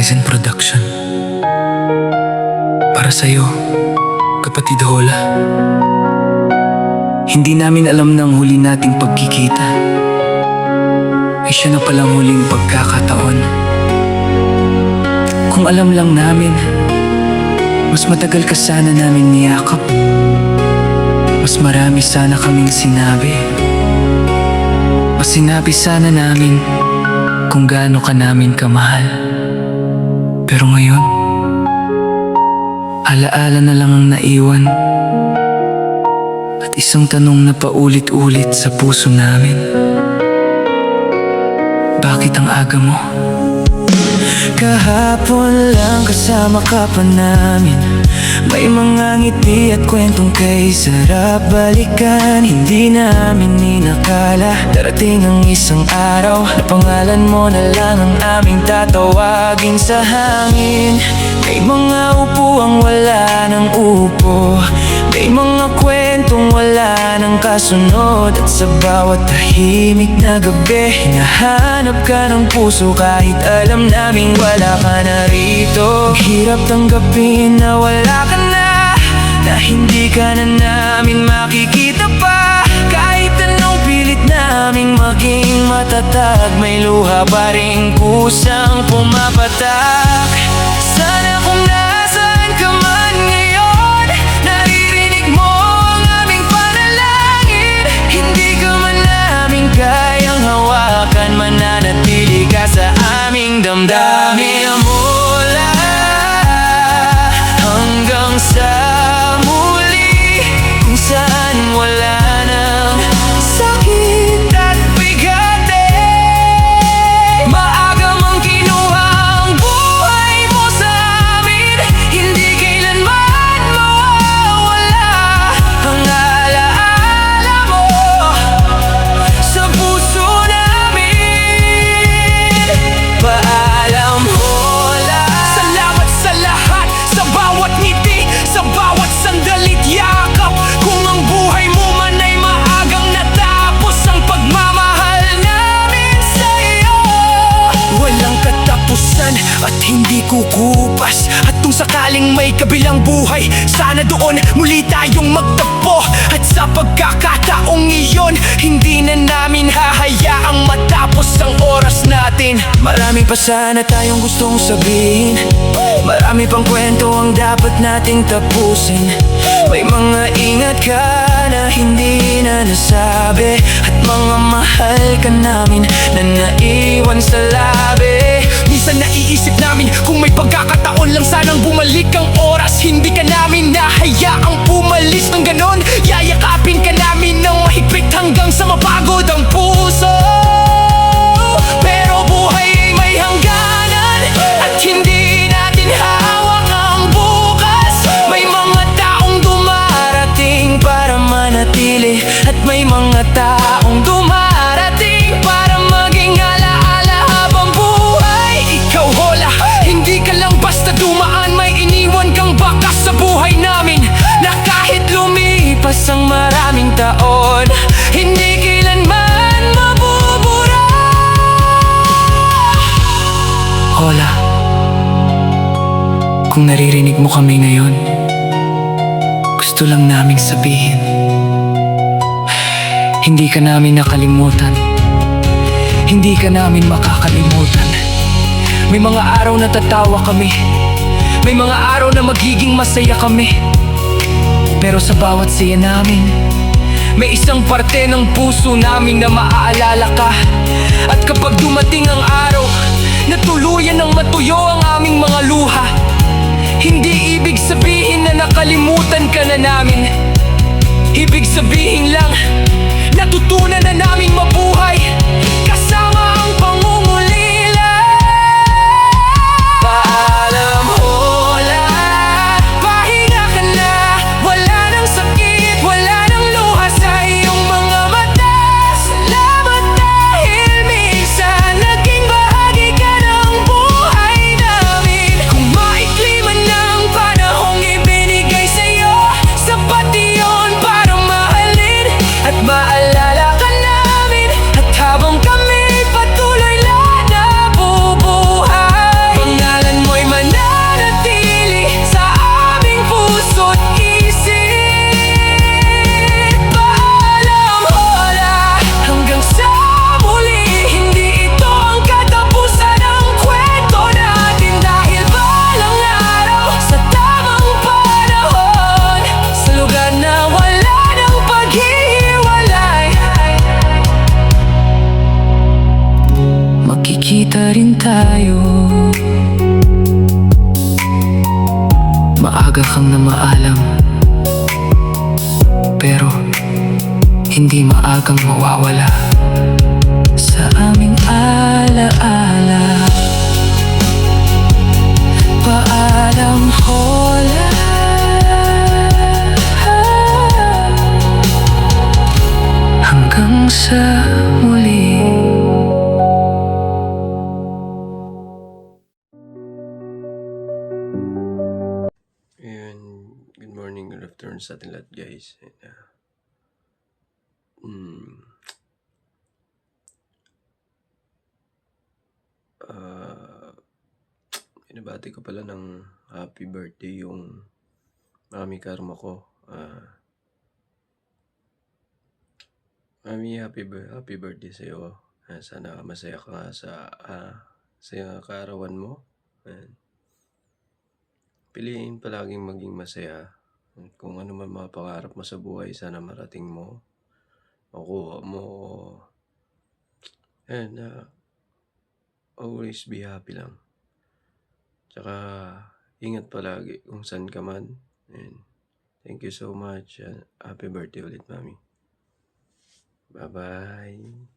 Horizon Production. Para sa'yo, kapatid Hola. Hindi namin alam ng huli nating pagkikita ay siya na palang huling pagkakataon. Kung alam lang namin, mas matagal ka sana namin niyakap. Mas marami sana kaming sinabi. Mas sinabi sana namin kung gaano ka namin kamahal. Pero ngayon, alaala na lang ang naiwan at isang tanong na paulit-ulit sa puso namin. Bakit ang aga mo? Kahapon lang kasama ka pa namin. May mga ngiti at kwentong kay sarap balikan. Hindi namin inakala darating ang isang araw na pangalan mo na lang ang aming tatawagin sa hangin. May mga upuang wala ng upo, may mga kwentong wala ng kasunod. At sa bawat tahimik na gabi, hinahanap ka ng puso kahit alam naming wala ka na rito. Hirap tanggapin na wala ka na hindi ka na namin makikita pa. Kahit anong pilit naming maging matatag, may luha pa ring kusang pumapatak. Sana kung nasaan ka man ngayon, naririnig mo ang aming panalangin. Hindi ka man namin kayang hawakan, mananatili ka sa aming damdamin. Mula hanggang sa muli, kung saan wala nang sakit at bigatin. Maaga mang kinuha ang buhay mo sa amin, hindi kailanman mawawala ang alaala mo sa puso namin. Paalam Hola. Salamat sa lahat, sa bawat ngiti, sa bawat sandalit yakap. Kung ang buhay mo man ay maagang natapos, ang pagmamahal namin sa'yo walang katapusan at hindi kukupas. At kung sakaling may kabilang buhay, sana doon muli tayong magtagpo. At sa pagkakataong iyon, hindi na namin hahayaang matapos ang oras natin. Marami pa sana tayong gustong sabihin, marami pang kwento ang dapat nating tapusin. May mga ingat ka na hindi na nasabi, at mga mahal ka namin na naiwan sa labi. Minsan naiisip namin kung may pagkakataon lang sanang bumalik ang oras, hindi ka namin nahayaang pumalis ng ganon. Yayakapin ka namin ng mahigpit hanggang sa mapagod ang puso. Pero buhay ay may hangganan at hindi natin hawak ang bukas. May mga taong dumarating para manatili, at may mga taong dumarating para maging alaala habang buhay. Ikaw Hola, hindi ka lang basta dumaan, may iniwan kang bakas sa buhay namin, na kahit lumipas ang maraming taon, hindi kailanman mabubura. Hola, kung naririnig mo kami ngayon, gusto lang naming sabihin, hindi ka namin nakalimutan, hindi ka namin makakalimutan. May mga araw na tatawa kami, may mga araw na magiging masaya kami, pero sa bawat saya namin, may isang parte ng puso namin na maaalala ka. At kapag dumating ang araw na tuluyan ng matuyo ang aming mga luha, hindi ibig sabihin na nakalimutan ka na namin. Ibig sabihin lang, natutunan na naming mabuhay kasama ang pangungulila. Paalam Hola, pahinga ka na, wala nang sakit, wala nang luha sa iyong mga mata. Salamat dahil minsan naging bahagi ka ng buhay namin. Kung maikli man ang panahong ibinigay sa'yo, sapat iyon para mahalin at maalala ka namin. At magkita rin tayo. Maaga kang na maalam, pero hindi maagang mawawala sa aming alaala. Paalam, hola. Hanggang sa muli. Ayun, good morning, good afternoon sa ating lahat guys. Binabati ko pala ng happy birthday yung mami karma ko. Mami, happy birthday sa'yo. Sana masaya ka nga sa kaarawan mo. Piliin palaging maging masaya. Kung ano man mga pangarap mo sa buhay, sana marating mo. Makuha mo. And always be happy lang. Tsaka ingat palagi kung saan ka man. And thank you so much. Happy birthday ulit, mami. Bye-bye.